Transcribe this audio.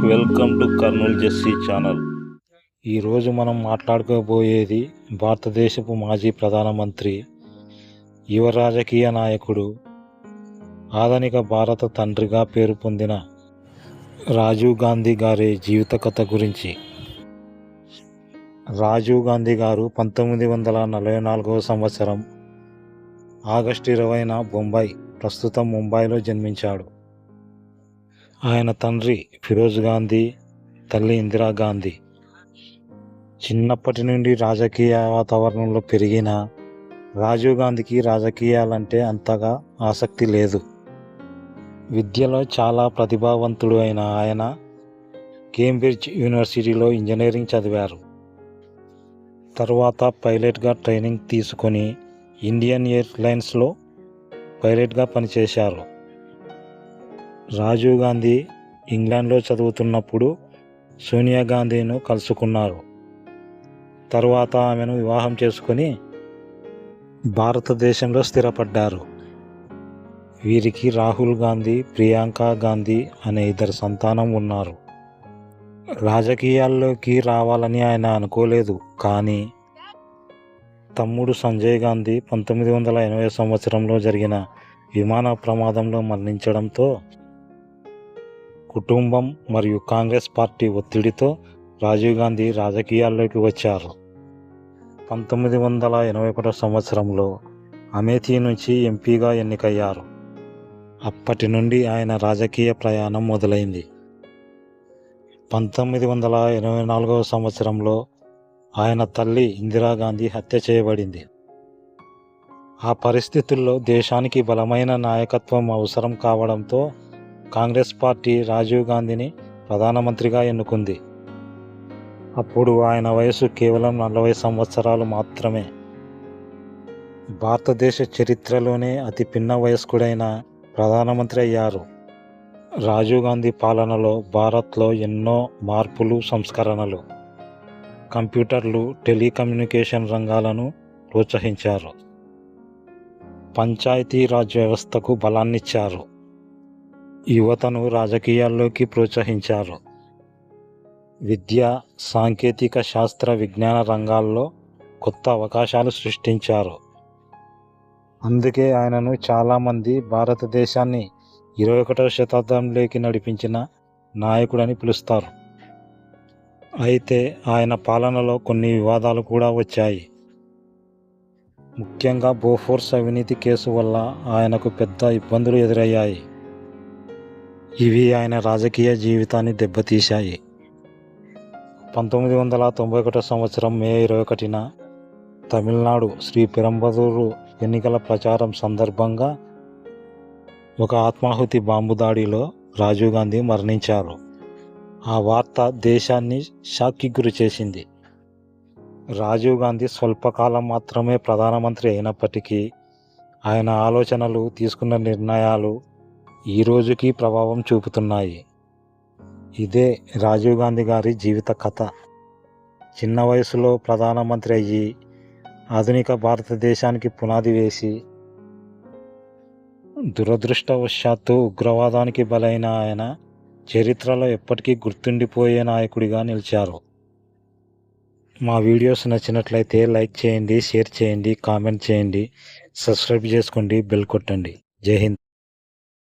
Welcome to Kurnool Jessy channel. ఈరోజు మనం మాట్లాడుకోబోయేది భారతదేశపు మాజీ ప్రధానమంత్రి, యువ రాజకీయ నాయకుడు, ఆధునిక భారత తండ్రిగా పేరు పొందిన రాజీవ్ గాంధీ గారి జీవిత కథ గురించి. రాజీవ్ గాంధీ గారు 1944 సంవత్సరం ఆగస్టు 20న బొంబాయి, ప్రస్తుతం ముంబైలో జన్మించాడు. ఆయన తండ్రి ఫిరోజ్ గాంధీ, తల్లి ఇందిరాగాంధీ. చిన్నప్పటి నుండి రాజకీయ వాతావరణంలో పెరిగిన రాజీవ్ గాంధీకి రాజకీయాలంటే అంతగా ఆసక్తి లేదు. విద్యలో చాలా ప్రతిభావంతుడు అయిన ఆయన కేంబ్రిడ్జ్ యూనివర్సిటీలో ఇంజనీరింగ్ చదివారు. తరువాత పైలట్గా ట్రైనింగ్ తీసుకొని ఇండియన్ ఎయిర్లైన్స్లో పైలట్గా పనిచేశారు. రాజీవ్ గాంధీ ఇంగ్లాండ్లో చదువుతున్నప్పుడు సోనియా గాంధీను కలుసుకున్నారు. తరువాత ఆమెను వివాహం చేసుకొని భారతదేశంలో స్థిరపడ్డారు. వీరికి రాహుల్ గాంధీ, ప్రియాంక గాంధీ అనే 2 సంతానం ఉన్నారు. రాజకీయాల్లోకి రావాలని ఆయన అనుకోలేదు, కానీ తమ్ముడు సంజయ్ గాంధీ 1980 సంవత్సరంలో జరిగిన విమాన ప్రమాదంలో మరణించడంతో కుటుంబం మరియు కాంగ్రెస్ పార్టీ ఒత్తిడితో రాజీవ్ గాంధీ రాజకీయాల్లోకి వచ్చారు. 1981 సంవత్సరంలో అమేథీ నుంచి ఎంపీగా ఎన్నికయ్యారు. అప్పటి నుండి ఆయన రాజకీయ ప్రయాణం మొదలైంది. 1984 సంవత్సరంలో ఆయన తల్లి ఇందిరాగాంధీ హత్య చేయబడింది. ఆ పరిస్థితుల్లో దేశానికి బలమైన నాయకత్వం అవసరం కావడంతో కాంగ్రెస్ పార్టీ రాజీవ్ గాంధీని ప్రధానమంత్రిగా ఎన్నుకుంది. అప్పుడు ఆయన వయసు కేవలం 40 సంవత్సరాలు మాత్రమే. భారతదేశ చరిత్రలోనే అతి పిన్న వయస్కుడైన ప్రధానమంత్రి అయ్యారు. రాజీవ్ గాంధీ పాలనలో భారత్లో ఎన్నో మార్పులు, సంస్కరణలు, కంప్యూటర్లు, టెలికమ్యూనికేషన్ రంగాలను ప్రోత్సహించారు. పంచాయతీరాజ్ వ్యవస్థకు బలాన్నిచ్చారు. యువతను రాజకీయాల్లోకి ప్రోత్సహించారు. విద్య, సాంకేతిక, శాస్త్ర, విజ్ఞాన రంగాల్లో కొత్త అవకాశాలు సృష్టించారు. అందుకే ఆయనను చాలామంది భారతదేశాన్ని 21వ శతాబ్దంలోకి నడిపించిన నాయకుడని పిలుస్తారు. అయితే ఆయన పాలనలో కొన్ని వివాదాలు కూడా వచ్చాయి. ముఖ్యంగా బోఫోర్స్ అవినీతి కేసు వల్ల ఆయనకు పెద్ద ఇబ్బందులు ఎదురయ్యాయి. ఇవి ఆయన రాజకీయ జీవితాన్ని దెబ్బతీశాయి. 1991 సంవత్సరం మే 21న తమిళనాడు శ్రీ పెరంబదూరు ఎన్నికల ప్రచారం సందర్భంగా ఒక ఆత్మాహుతి బాంబు దాడిలో రాజీవ్ గాంధీ మరణించారు. ఆ వార్త దేశాన్ని షాక్కి గురి చేసింది. రాజీవ్ గాంధీ స్వల్పకాలం మాత్రమే ప్రధానమంత్రి అయినప్పటికీ ఆయన ఆలోచనలు, తీసుకున్న నిర్ణయాలు ఈ రోజుకి ప్రభావం చూపుతున్నాయి. ఇదే రాజీవ్ గాంధీ గారి జీవిత కథ. చిన్న వయసులో ప్రధానమంత్రి అయ్యి ఆధునిక భారతదేశానికి పునాది వేసి దురదృష్టవశాత్తు ఉగ్రవాదానికి బలైన ఆయన చరిత్రలో ఎప్పటికీ గుర్తుండిపోయే నాయకుడిగా నిలిచారు. మా వీడియోస్ నచ్చినట్లయితే లైక్ చేయండి, షేర్ చేయండి, కామెంట్ చేయండి, సబ్స్క్రైబ్ చేసుకోండి, బెల్ కొట్టండి. జై హింద్.